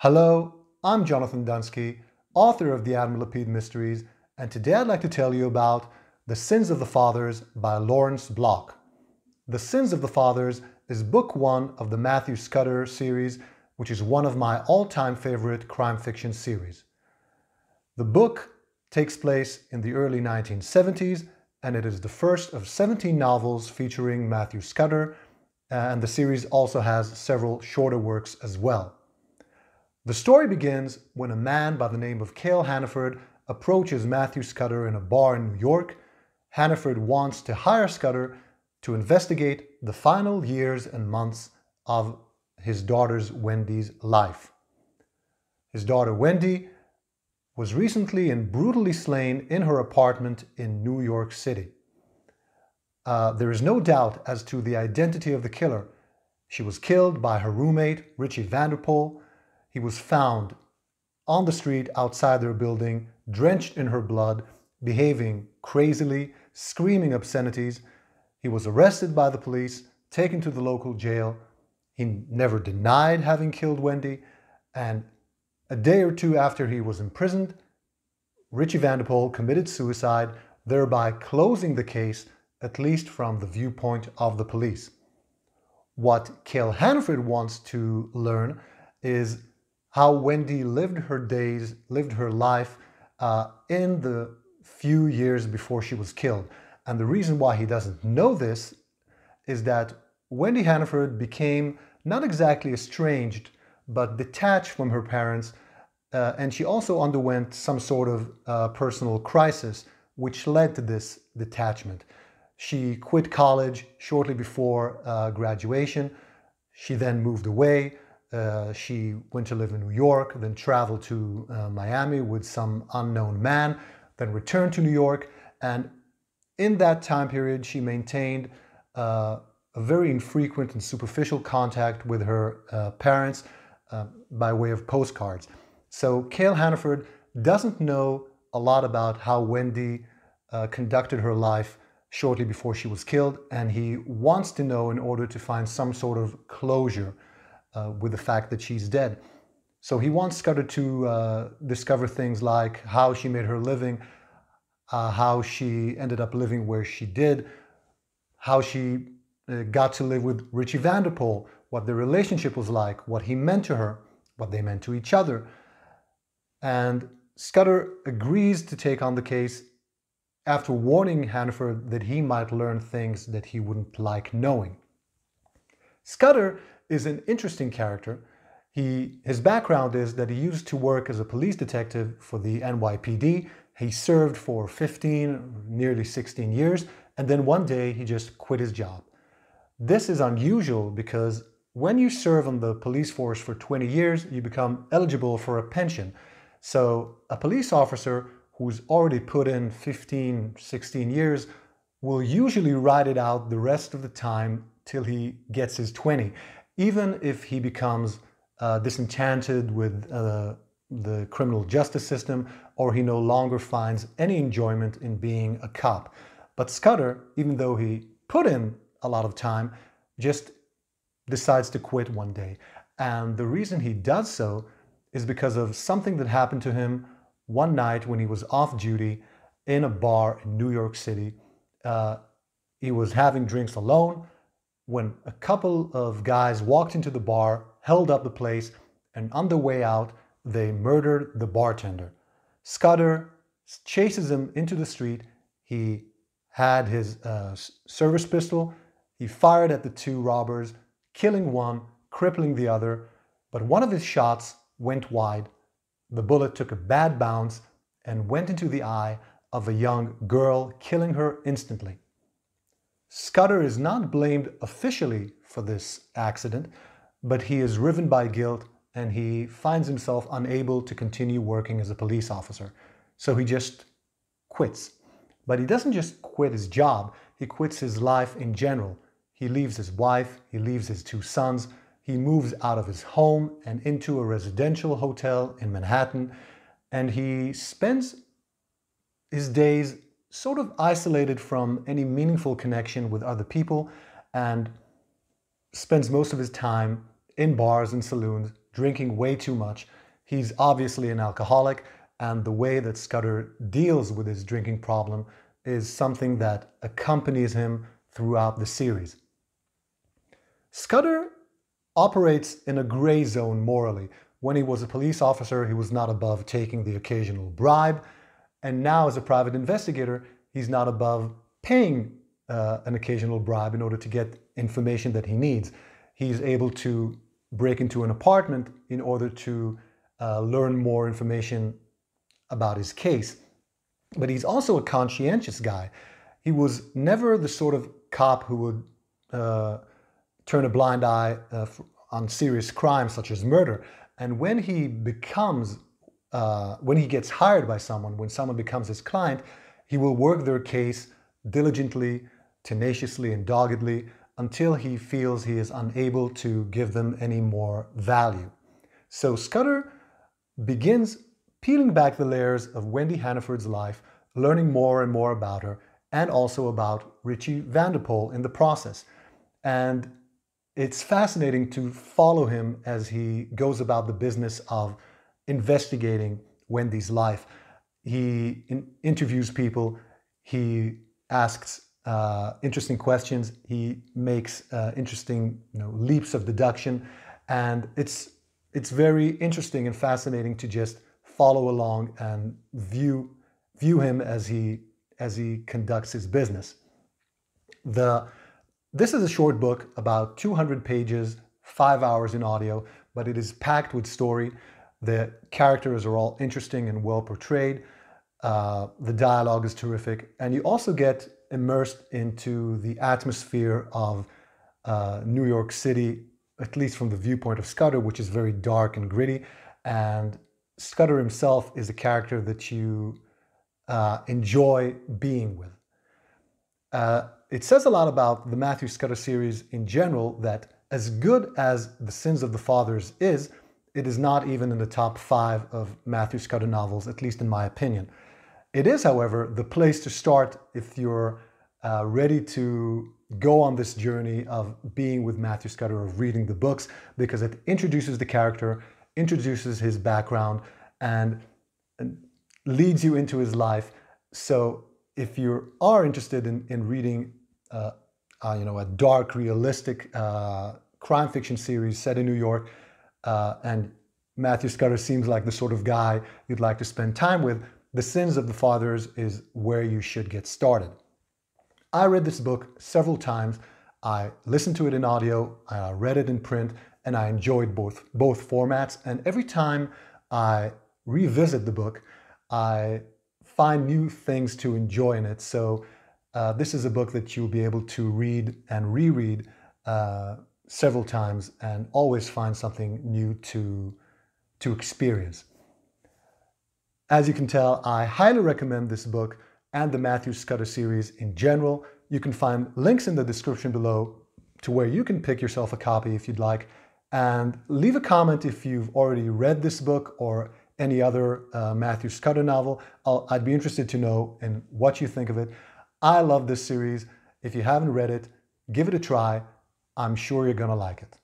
Hello, I'm Jonathan Dunsky, author of the Adam Lapid Mysteries, and today I'd like to tell you about The Sins of the Fathers by Lawrence Block. The Sins of the Fathers is book one of the Matthew Scudder series, which is one of my all-time favorite crime fiction series. The book takes place in the early 1970s, and it is the first of 17 novels featuring Matthew Scudder, and the series also has several shorter works as well. The story begins when a man by the name of Cale Hannaford approaches Matthew Scudder in a bar in New York. Hannaford wants to hire Scudder to investigate the final years and months of his daughter Wendy's life. His daughter Wendy was recently and brutally slain in her apartment in New York City. There is no doubt as to the identity of the killer. She was killed by her roommate, Richie Vanderpool. He was found on the street outside their building, drenched in her blood, behaving crazily, screaming obscenities. He was arrested by the police, taken to the local jail. He never denied having killed Wendy, and a day or two after he was imprisoned, Richie Vanderpool committed suicide, thereby closing the case, at least from the viewpoint of the police. What Cale Hannaford wants to learn is how Wendy lived her life in the few years before she was killed. And the reason why he doesn't know this is that Wendy Hannaford became not exactly estranged, but detached from her parents, and she also underwent some sort of personal crisis, which led to this detachment. She quit college shortly before graduation. She then moved away. She went to live in New York, then traveled to Miami with some unknown man, then returned to New York. And in that time period, she maintained a very infrequent and superficial contact with her parents by way of postcards. So Cale Hannaford doesn't know a lot about how Wendy conducted her life shortly before she was killed, and he wants to know in order to find some sort of closure with the fact that she's dead. So he wants Scudder to discover things like how she made her living, how she ended up living where she did, how she got to live with Richie Vanderpool, what their relationship was like, what he meant to her, what they meant to each other. And Scudder agrees to take on the case after warning Hannaford that he might learn things that he wouldn't like knowing. Scudder is an interesting character. His background is that he used to work as a police detective for the NYPD. He served for 15, nearly 16 years, and then one day he just quit his job. This is unusual because when you serve on the police force for 20 years, you become eligible for a pension. So a police officer who's already put in 15, 16 years will usually ride it out the rest of the time till he gets his 20. Even if he becomes disenchanted with the criminal justice system, or he no longer finds any enjoyment in being a cop. But Scudder, even though he put in a lot of time, just decides to quit one day. And the reason he does so is because of something that happened to him one night when he was off duty in a bar in New York City. He was having drinks alone when a couple of guys walked into the bar, held up the place, and on the way out, they murdered the bartender. Scudder chases him into the street. He had his service pistol. He fired at the two robbers, killing one, crippling the other. But one of his shots went wide. The bullet took a bad bounce and went into the eye of a young girl, killing her instantly. Scudder is not blamed officially for this accident, but he is riven by guilt and he finds himself unable to continue working as a police officer. So he just quits. But he doesn't just quit his job, he quits his life in general. He leaves his wife, he leaves his two sons, he moves out of his home and into a residential hotel in Manhattan, and he spends his days sort of isolated from any meaningful connection with other people, and spends most of his time in bars and saloons drinking way too much. He's obviously an alcoholic, and the way that Scudder deals with his drinking problem is something that accompanies him throughout the series. Scudder operates in a gray zone morally. When he was a police officer, he was not above taking the occasional bribe, and now as a private investigator, he's not above paying an occasional bribe in order to get information that he needs. He's able to break into an apartment in order to learn more information about his case. But he's also a conscientious guy. He was never the sort of cop who would turn a blind eye on serious crimes such as murder. And when he gets hired by someone, when someone becomes his client, he will work their case diligently, tenaciously, and doggedly until he feels he is unable to give them any more value. So Scudder begins peeling back the layers of Wendy Hannaford's life, learning more and more about her, and also about Richie Vanderpool in the process. And it's fascinating to follow him as he goes about the business of investigating Wendy's life. He interviews people, he asks interesting questions, he makes interesting leaps of deduction, and it's very interesting and fascinating to just follow along and view him as he conducts his business. This is a short book, about 200 pages, 5 hours in audio, but it is packed with story. The characters are all interesting and well portrayed. The dialogue is terrific, and you also get immersed into the atmosphere of New York City, at least from the viewpoint of Scudder, which is very dark and gritty. And Scudder himself is a character that you enjoy being with. It says a lot about the Matthew Scudder series in general that as good as The Sins of the Fathers is, it is not even in the top 5 of Matthew Scudder novels, at least in my opinion. It is, however, the place to start if you're ready to go on this journey of being with Matthew Scudder, of reading the books, because it introduces the character, introduces his background, and leads you into his life. So if you are interested in reading a dark, realistic crime fiction series set in New York, and Matthew Scudder seems like the sort of guy you'd like to spend time with, The Sins of the Fathers is where you should get started. I read this book several times. I listened to it in audio, I read it in print, and I enjoyed both formats. And every time I revisit the book, I find new things to enjoy in it. So this is a book that you'll be able to read and reread several times and always find something new to experience. As you can tell, I highly recommend this book and the Matthew Scudder series in general. You can find links in the description below to where you can pick yourself a copy if you'd like. And leave a comment if you've already read this book or any other Matthew Scudder novel. I'd be interested to know in what you think of it. I love this series. If you haven't read it, give it a try. I'm sure you're gonna like it.